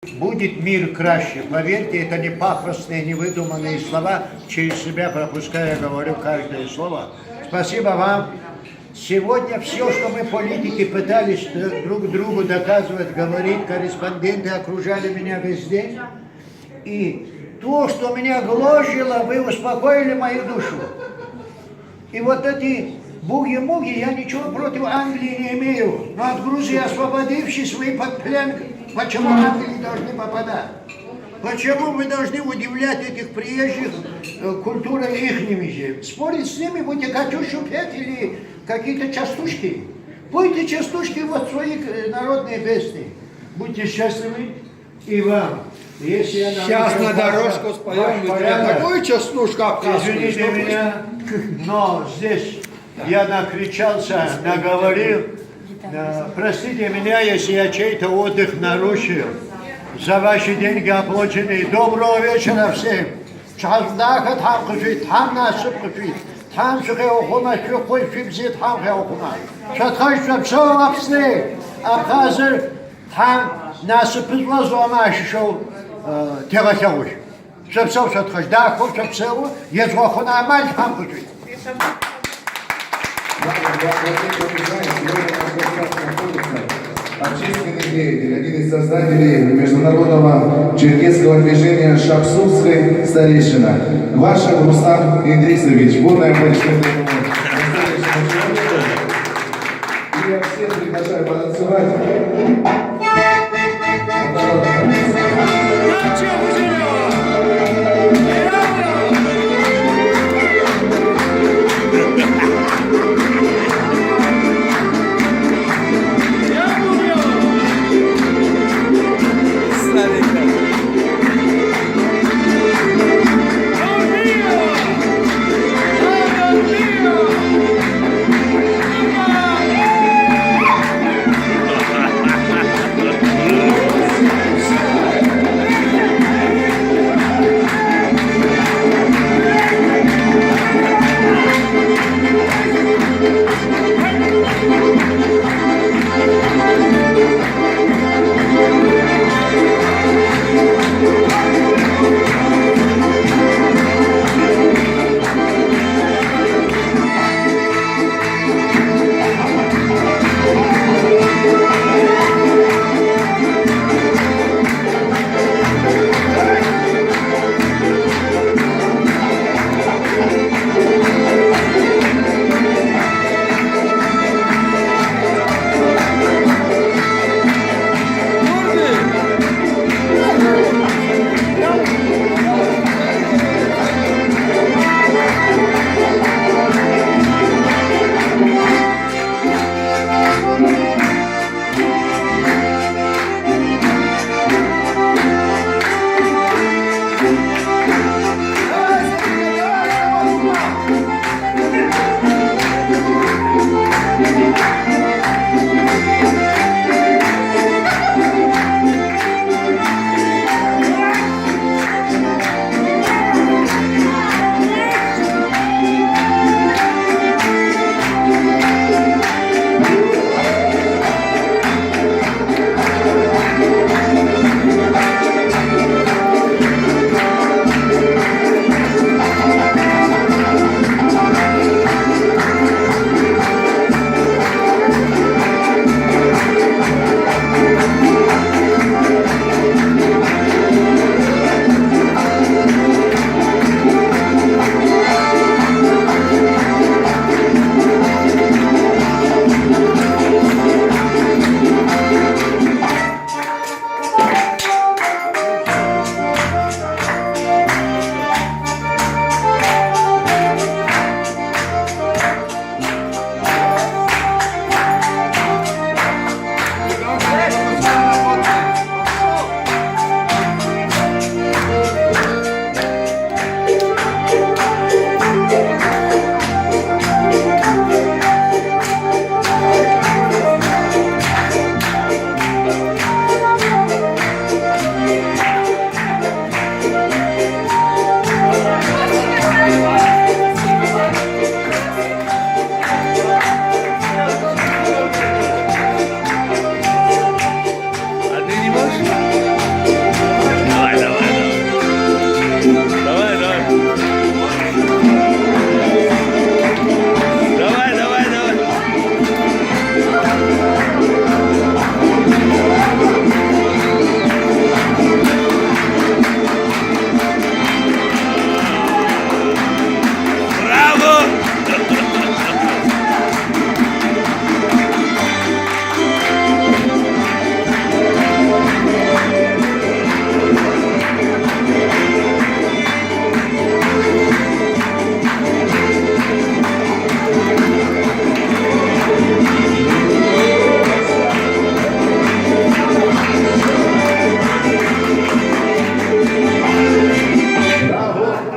Будет мир краще. Поверьте, это не пафосные, не выдуманные слова. Через себя пропуская, говорю каждое слово. Спасибо вам. Сегодня все, что мы, политики, пытались друг другу доказывать, говорить, корреспонденты окружали меня везде. И то, что меня гложило, вы успокоили мою душу. И вот эти буги-муги, я ничего против Англии не имею. Но от Грузии освободившись, вы под плен. Почему Англии должны попадать? Почему вы должны удивлять этих приезжих культурой ихними же? Спорить с ними, будете Катюшу петь или какие-то частушки? Пойте частушки, вот свои народные песни. Будьте счастливы и вам. Если я Сейчас на дорожку споем, такую частушку абхазскую. Извините меня, но здесь я накричался, наговорил. Простите меня, если я чей-то отдых нарушил. За ваши деньги оплаченные. Доброго вечера всем. Чаздака там кушает, там насып кушает. Там шухе окуна, шухой фибзит, там хе окуна. Шатхай шапсал апсны. Абхазыр там насыпызла зома шишел тегахявуш. Шапсал шатхай. Да, хоп шапсалу, езу окуна амаль там кушает. Общественный деятель, один из создателей международного черкесского движения Шапсутской старейшина. Вашев Рустам Идрисович. Бурные аплодисменты.